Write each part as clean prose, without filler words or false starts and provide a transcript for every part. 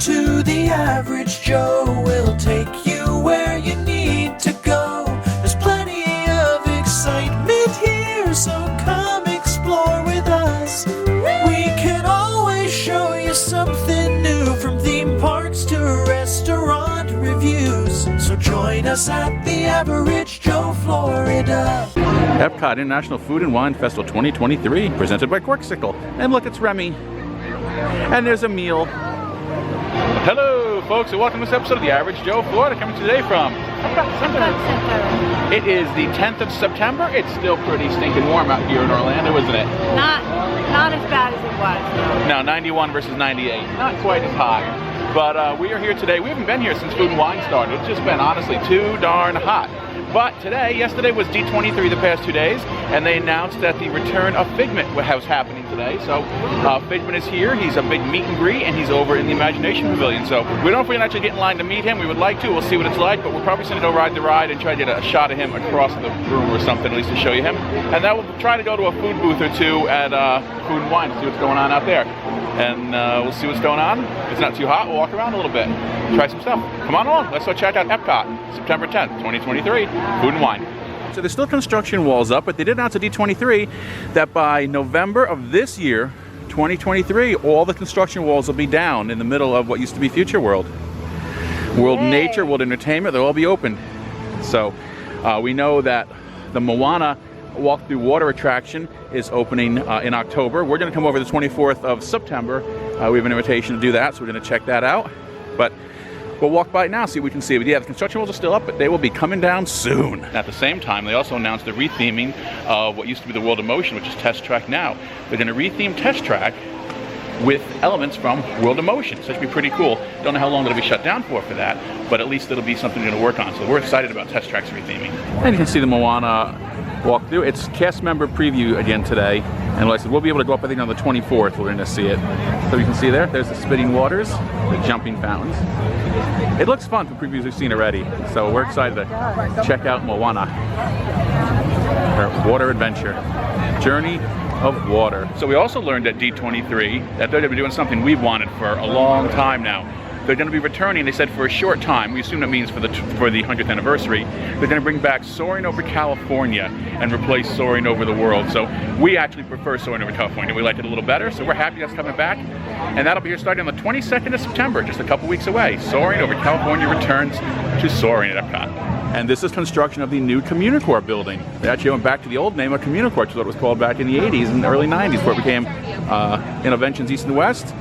to the Average Joe. We'll take you where you need to go. There's plenty of excitement here, so come explore with us. We can always show you something new, from theme parks to restaurant reviews. So join us at the Average Joe, Florida. Epcot International Food and Wine Festival 2023, presented by Corksicle. And look, it's Remy. And there's a meal. Hello, folks, and welcome to this episode of the Average Joe, Florida, coming today from Epcot Center. It is the 10th of September. It's still pretty stinking warm out here in Orlando, isn't it? Not as bad as it was. No, 91 versus 98. Not quite as hot. But we are here today. We haven't been here since Food and Wine started. It's just been, honestly, too darn hot. But yesterday was D23 the past 2 days, and they announced that the return of Figment was happening today. So Figment is here. He's a big meet and greet, and he's over in the Imagination Pavilion. So we don't know if we can actually get in line to meet him. We would like to. We'll see what it's like, but we're probably going to go ride the ride and try to get a shot of him across the room or something, at least to show you him. And then we'll try to go to a food booth or two at Food and Wine to see what's going on out there. And we'll see what's going on. If it's not too hot, we'll walk around a little bit, try some stuff. Come on along. Let's go check out Epcot, September 10th, 2023, Food and Wine. So there's still construction walls up, but they did announce at D23 that by November of this year, 2023, all the construction walls will be down in the middle of what used to be Future World. World Nature, World Entertainment, they'll all be open. So we know that the Moana Walk Through Water attraction is opening in October. We're going to come over the 24th of September. We have an invitation to do that, so we're going to check that out. But we'll walk by it now, see what we can see. But yeah, the construction walls are still up, but they will be coming down soon. At the same time, they also announced the retheming of what used to be the World of Motion, which is Test Track now. They're going to retheme Test Track with elements from World of Motion. So that should be pretty cool. Don't know how long it'll be shut down for that, but at least it'll be something we're going to work on. So we're excited about Test Track's retheming. And you can see the Moana walk through. It's cast member preview again today, and like I said, we'll be able to go up, I think, on the 24th. We're going to see it. So you can see there's the spitting waters, the jumping fountains. It looks fun for previews we've seen already, so we're excited to check out Moana, her water adventure, Journey of Water. So we also learned at D23 that they're going to be doing something we've wanted for a long time now. They're going to be returning, they said, for a short time. We assume that means for the 100th anniversary. They're going to bring back Soaring Over California and replace Soaring Over the World. So we actually prefer Soaring Over California. We like it a little better, so we're happy that's coming back. And that'll be here starting on the 22nd of September, just a couple weeks away. Soaring Over California returns to Soaring at Epcot. And this is construction of the new Communicore building. They actually went back to the old name of Communicore, which is what it was called back in the 80s and early 90s, before it became Innoventions East and West.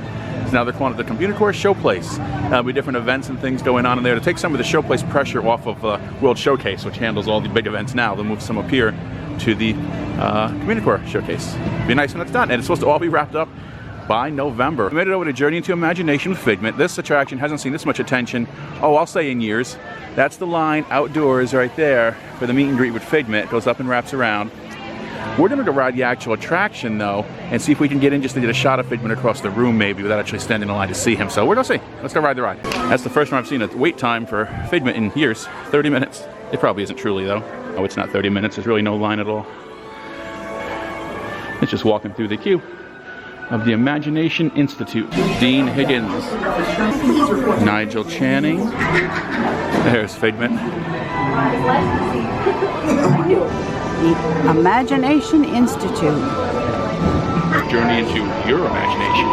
Now they're calling it the Communicore Showplace. There'll be different events and things going on in there to take some of the Showplace pressure off of World Showcase, which handles all the big events now. They'll move some up here to the Communicore Showcase. Be nice when it's done, and it's supposed to all be wrapped up by November. We made it over to Journey into Imagination with Figment. This attraction hasn't seen this much attention, I'll say in years. That's the line outdoors right there for the meet and greet with Figment. It goes up and wraps around. We're going to go ride the actual attraction, though, and see if we can get in just to get a shot of Figment across the room, maybe, without actually standing in line to see him. So we're going to see. Let's go ride the ride. That's the first time I've seen a wait time for Figment in years. 30 minutes. It probably isn't truly, though. Oh, it's not 30 minutes. There's really no line at all. It's just walking through the queue of the Imagination Institute. Dean Higgins. Nigel Channing. There's Figment. The Imagination Institute. Journey into your imagination.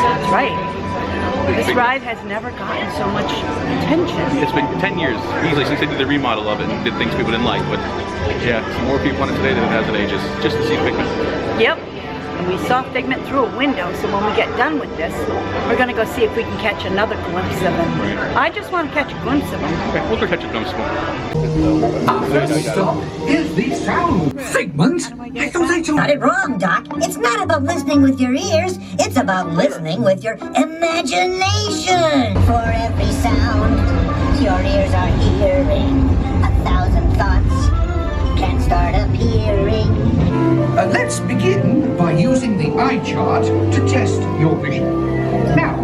That's right. This ride has never gotten so much attention. It's been 10 years, easily, since they did the remodel of it and did things people didn't like. But yeah, some more people on it today than it has in ages, just to see Figment. Yep. And we saw Figment through a window, so when we get done with this, we're going to go see if we can catch another glimpse of him. Right. I just want to catch a glimpse of him. Okay, we'll go catch a glimpse of him. Our first stop is the sound. Figment? I thought I told... Got it wrong, Doc. It's not about listening with your ears. It's about listening with your imagination. For every sound your ears are hearing, 1,000 thoughts can start appearing. Let's begin by using the eye chart to test your vision. Now,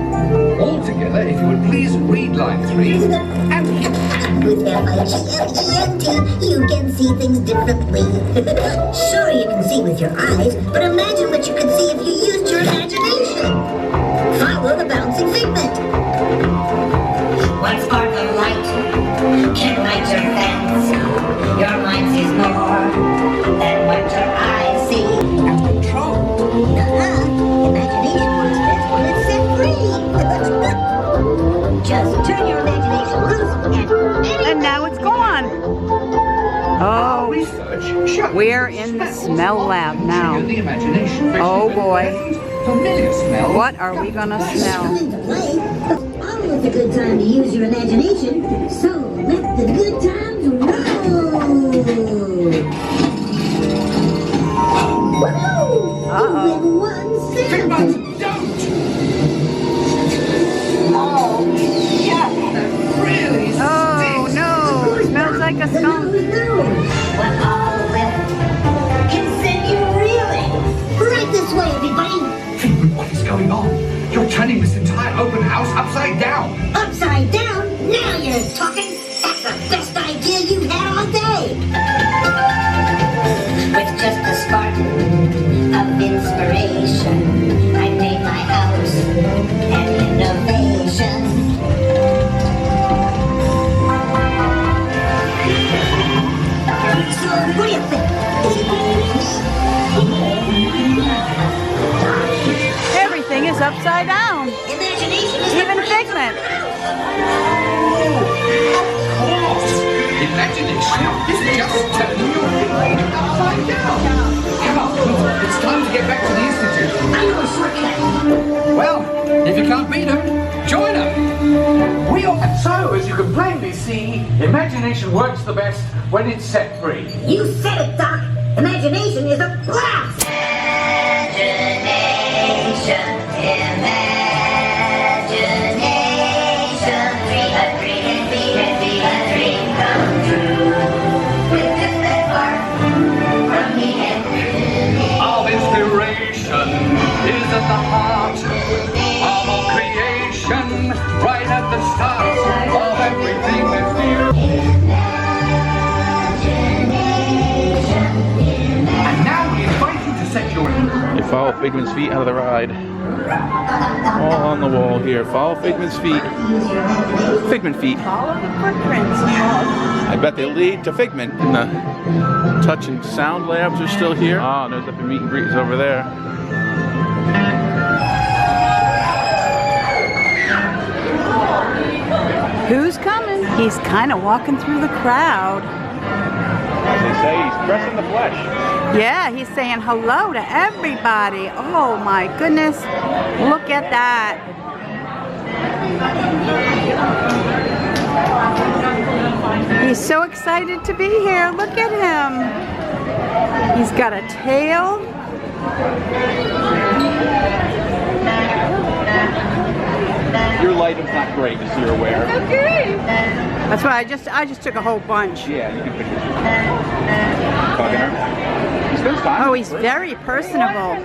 all together, if you would please read line 3 and hit. With F-I-G-M-E-N-T, you can see things differently. Sure, you can see with your eyes, but imagine what you could see if you used your imagination. Follow the bouncing Figment. One spark of light can light your fancy. Your mind sees more than what your eyes see. And control. Imagination works best when it's set free. Just turn your imagination loose And now it's gone. Oh, Research shows we're in the smell lab now. the imagination. Oh boy. Familiar smell. What are we gonna smell? time to play. Always a good time to use your imagination. So let the good times roll. Whoa! Uh-oh. With one sip. Figment, don't! Oh, yeah. Really Oh no, smells like a The skunk. nose knows what all that can send you reeling. Right this way, everybody. Figment, what is going on? You're turning this entire open house upside down. Upside down? Now you're talking. That's the best idea you've had all day. With just a spark of inspiration, I made my house an innovation. So what do you think? Everything is upside down. Imagination is Even Figment. Imagination is just turning your brain upside down. Come on, it's time to get back to the Institute. I know a shortcut. Well, if you can't beat them, join them. So, as you can plainly see, imagination works the best when it's set free. You said it, Doc. Imagination is a blast. Imagination, dream a dream come true. With just that spark from the end. Of inspiration is at the heart of all creation, right at the start of everything that's new. And now we invite you to set your... You follow Figment's feet out of the ride. All on the wall here. Follow Figment's feet. Figment feet. Follow the footprints. I bet they lead to Figment. And the touch and sound labs are still here. Oh, and there's the meet and greet is over there. Who's coming? He's kind of walking through the crowd. As they say, he's pressing the flesh. Yeah, he's saying hello to everybody. Oh my goodness. Look at that. He's so excited to be here. Look at him. He's got a tail. Your lighting's not great, just so you're aware. Okay. That's why I just took a whole bunch. Yeah, you can pick it. Bugging her. He spends time. Oh, he's very personable.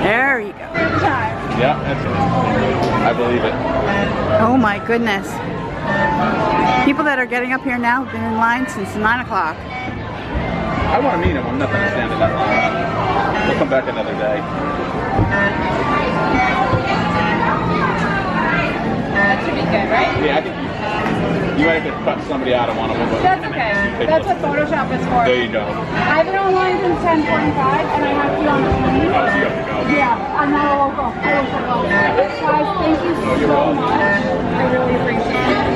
There you go. Yeah, that's it. I believe it. Oh my goodness. People that are getting up here now have been in line since 9 o'clock. I want to meet him. I'm not going to stand in that line. We'll come back another day. That should be good, right? Yeah, I think you might have to cut somebody out of one of them. But That's okay. That's what Photoshop is for. There you go. I've been online since 10:45 and I have to be on the phone. Oh, so you have to go. Yeah, I'm not a local. I don't know. Guys, thank you so much. I really appreciate it.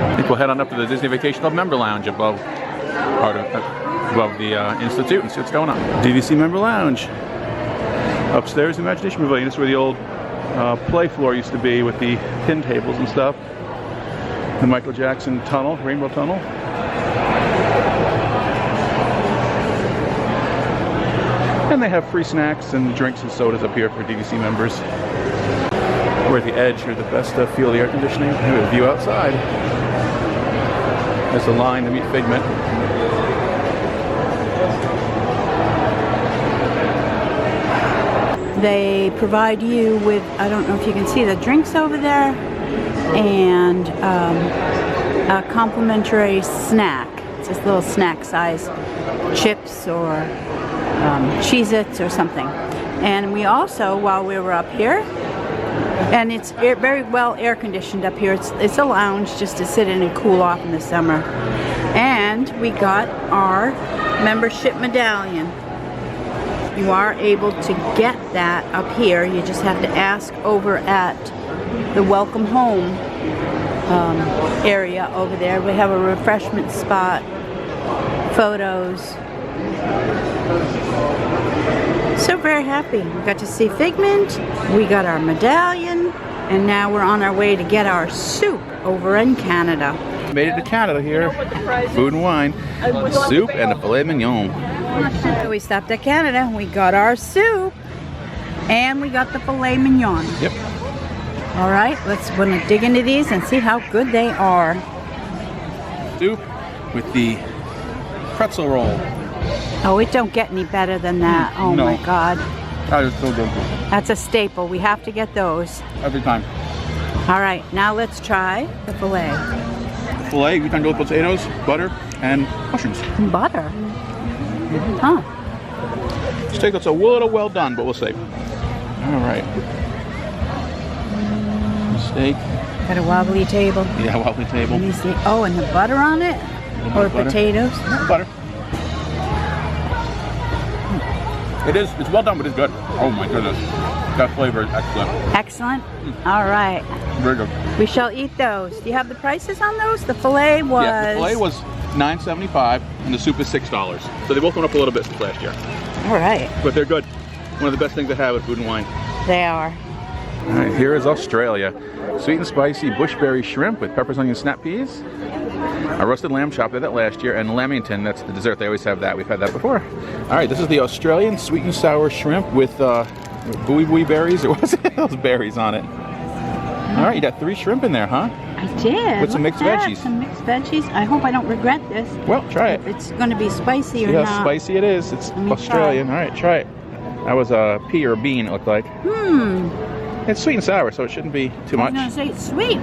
I think we'll head on up to the Disney Vacation Club Member Lounge above the Institute and see what's going on. DVC Member Lounge. Upstairs, Imagination Pavilion. This is where the old play floor used to be with the pin tables and stuff. The Michael Jackson tunnel, Rainbow Tunnel. And they have free snacks and drinks and sodas up here for DVC members. We're at the edge here, the best feel the air conditioning. We have a view outside. There's a line to meet Figment. They provide you with, I don't know if you can see the drinks over there, and a complimentary snack. it's just little snack size chips or Cheez-Its or something. And we also, while we were up here, and it's very well air conditioned up here. It's a lounge just to sit in and cool off in the summer. And we got our membership medallion. You are able to get that up here. You just have to ask over at the Welcome Home area over there. We have a refreshment spot, photos. So very happy. We got to see Figment, we got our medallion, and now we're on our way to get our soup over in Canada. Made it to Canada here. Food and wine, soup and a filet mignon. So we stopped at Canada, we got our soup, and we got the filet mignon. Yep. All right, let's want to dig into these and see how good they are. Soup with the pretzel roll. Oh, it don't get any better than that. Oh No. my God. That is so good. That's a staple. We have to get those. Every time. All right, now let's try the filet. Filet, you can do with potatoes, butter, and mushrooms. Butter. Huh. Steak that's a little well done, but we'll see. All right. Steak. Got a wobbly table. Yeah, wobbly table. Let me see. Oh, and the butter on it? Or butter. potatoes? Butter. It's well done, but it's good. Oh my goodness. That flavor is excellent. Excellent. All right. Very good. We shall eat those. Do you have the prices on those? The filet was... Yeah, the filet was $9.75 and the soup is $6. So they both went up a little bit since last year. All right. But they're good. One of the best things to have with food and wine. They are. All right, here is Australia. Sweet and spicy bushberry shrimp with peppers, onions, snap peas. A roasted lamb chop, they had that last year, and lamington, that's the dessert, they always have that. We've had that before. All right, this is the Australian sweet and sour shrimp with buoy berries, or what's it? Those berries on it. All right, you got 3 shrimp in there, huh? I did. With some Look mixed at that, veggies. Some mixed veggies. I hope I don't regret this. Well, try it. If it's going to be spicy or See how not. spicy it is. It's Let me Australian. try. All right, try it. That was a pea or a bean, it looked like. It's sweet and sour, so it shouldn't be too much. I was going to say it's sweet.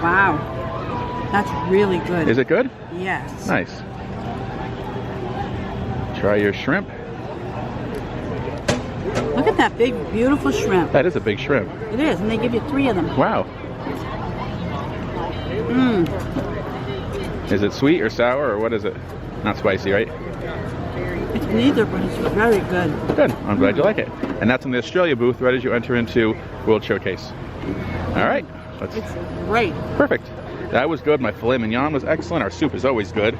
Wow. That's really good. Is it good? Yes. Nice. Try your shrimp. Look at that big, beautiful shrimp. That is a big shrimp. It is, and they give you 3 of them. Wow. Mmm. Is it sweet or sour or what is it? Not spicy, right? It's neither, but it's very good. Good. I'm glad you like it. And that's in the Australia booth right as you enter into World Showcase. All right. Let's. It's great. Perfect. That was good. My filet mignon was excellent. Our soup is always good.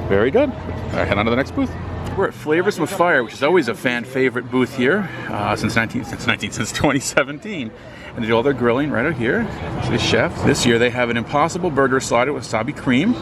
Very good. All right, head on to the next booth. We're at Flavors with Fire, which is always a fan favorite booth here since 2017. And they do all their grilling right out here. So the chef. This year they have an Impossible Burger slider with wasabi cream,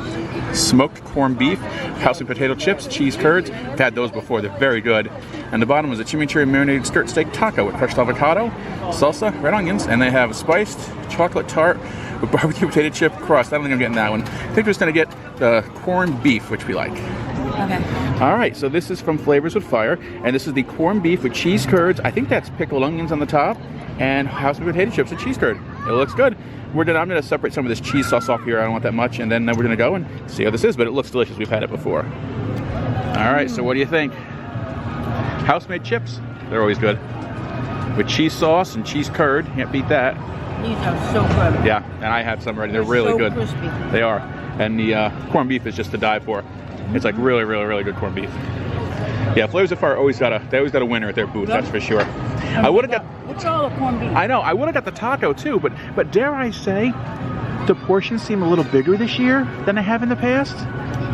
smoked corned beef, house and potato chips, cheese curds. I've had those before. They're very good. And the bottom was a chimichurri marinated skirt steak taco with crushed avocado, salsa, red onions, and they have a spiced chocolate tart with barbecue potato chip crust. I don't think I'm getting that one. I think we're just going to get the corned beef, which we like. Okay. All right, so this is from Flavors with Fire, and this is the corned beef with cheese curds. I think that's pickled onions on the top, and house and potato chips and cheese curd. It looks good. I'm going to separate some of this cheese sauce off here. I don't want that much, and then we're going to go and see how this is, but it looks delicious. We've had it before. All right, so what do you think? House-made chips, they're always good. With cheese sauce and cheese curd, can't beat that. These are so good. Yeah, and I had some already. They're really so good. Crispy. They are. And the corned beef is just to die for. It's like really, really, really good corned beef. Yeah, Flavors of Fire they always got a winner at their booth, that's for sure. I would have got. What's all the corned beef? I know, I would have got the taco too, but dare I say, the portions seem a little bigger this year than they have in the past.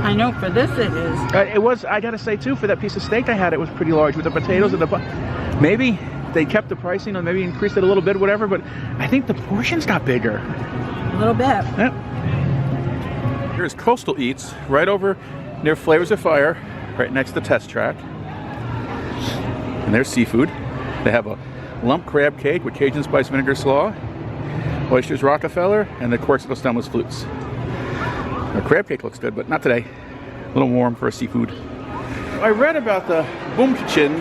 I know for this it is. It was. I gotta say too, for that piece of steak I had, it was pretty large with the potatoes and the. Maybe they kept the pricing or maybe increased it a little bit, whatever. But I think the portions got bigger. A little bit. Yep. Here's Coastal Eats, right over near Flavors of Fire, right next to the test track. And there's seafood. They have a lump crab cake with Cajun spice vinegar slaw, oysters Rockefeller, and the Corsican stemless flutes. The crab cake looks good, but not today. A little warm for a seafood. I read about the Boom Kitchen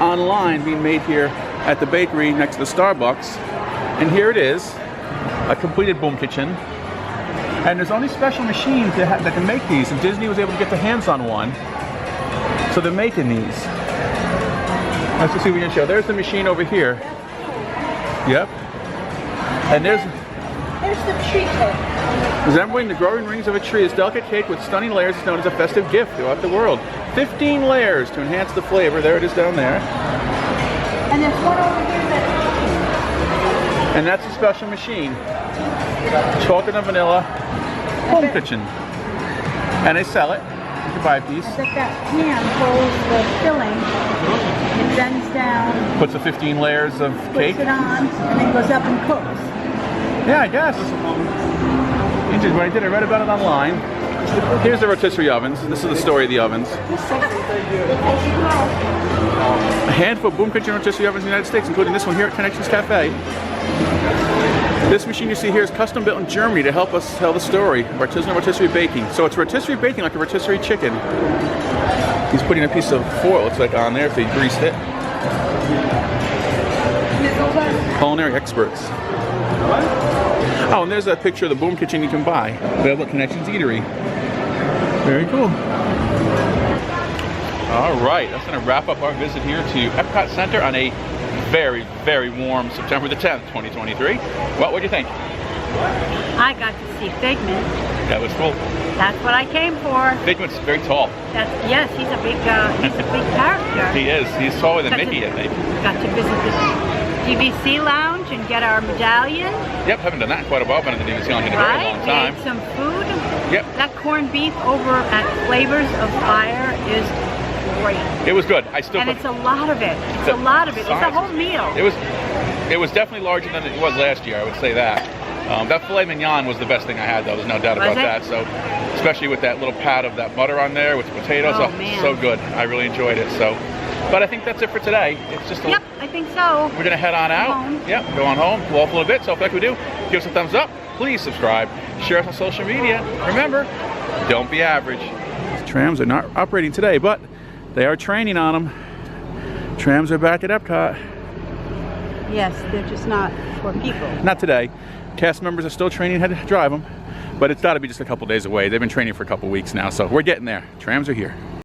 online being made here at the bakery next to the Starbucks. And here it is, a completed Boom Kitchen. And there's only special machines that can make these, and Disney was able to get their hands on one. So they're making these. Let's see if we can show. There's the machine over here. Yep. And there's the tree cake. resembling the growing rings of a tree, this delicate cake with stunning layers is known as a festive gift throughout the world. 15 layers to enhance the flavor. There it is down there. And there's one over here that's And that's a special machine. Chocolate and vanilla home kitchen. And they sell it. You can buy a piece. that pan holds the filling. It bends down, Puts the 15 layers of cake. puts it on, and then goes up and cooks. Yeah, I guess. Interesting. What I did, I read about it online. Here's the rotisserie ovens. This is the story of the ovens. A handful of Boom Kitchen rotisserie ovens in the United States, including this one here at Connections Cafe. This machine you see here is custom built in Germany to help us tell the story of artisanal rotisserie baking. So it's rotisserie baking like a rotisserie chicken. He's putting a piece of foil, looks like, on there if they greased it. Culinary experts. Oh, and there's that picture of the Boom Kitchen you can buy. Available at Connections Eatery. Very cool. All right, that's going to wrap up our visit here to Epcot Center on a very, very warm September the 10th, 2023. What do you think? I got to see Figment. That was cool. That's what I came for. Figment's very tall. Yes, he's a big character. He is. He's taller than Mickey, I think. Got to visit the DVC lounge and get our medallion. Yep, haven't done that in quite a while. Been in the DVC lounge in a very long We time. ate some food. Yep. That corned beef over at Flavors of Fire is great. It was good. I still. And it's a lot of it. It's a lot of it. It's a whole meal. It was definitely larger than it was last year. I would say that. That filet mignon was the best thing I had, though. There's no doubt about that. So, especially with that little pat of that butter on there with the potatoes, man. So good. I really enjoyed it. So, but I think that's it for today. It's just. Yep, I think so. We're gonna head on out. Home. Yep, go on home. Cool off a little bit. So, if like we do, give us a thumbs up. Please subscribe. Share us on social media. Remember, don't be average. Trams are not operating today, but they are training on them. Trams are back at Epcot. Yes, they're just not for people. Not today. Cast members are still training how to drive them, but it's got to be just a couple days away. They've been training for a couple weeks now, so we're getting there. Trams are here.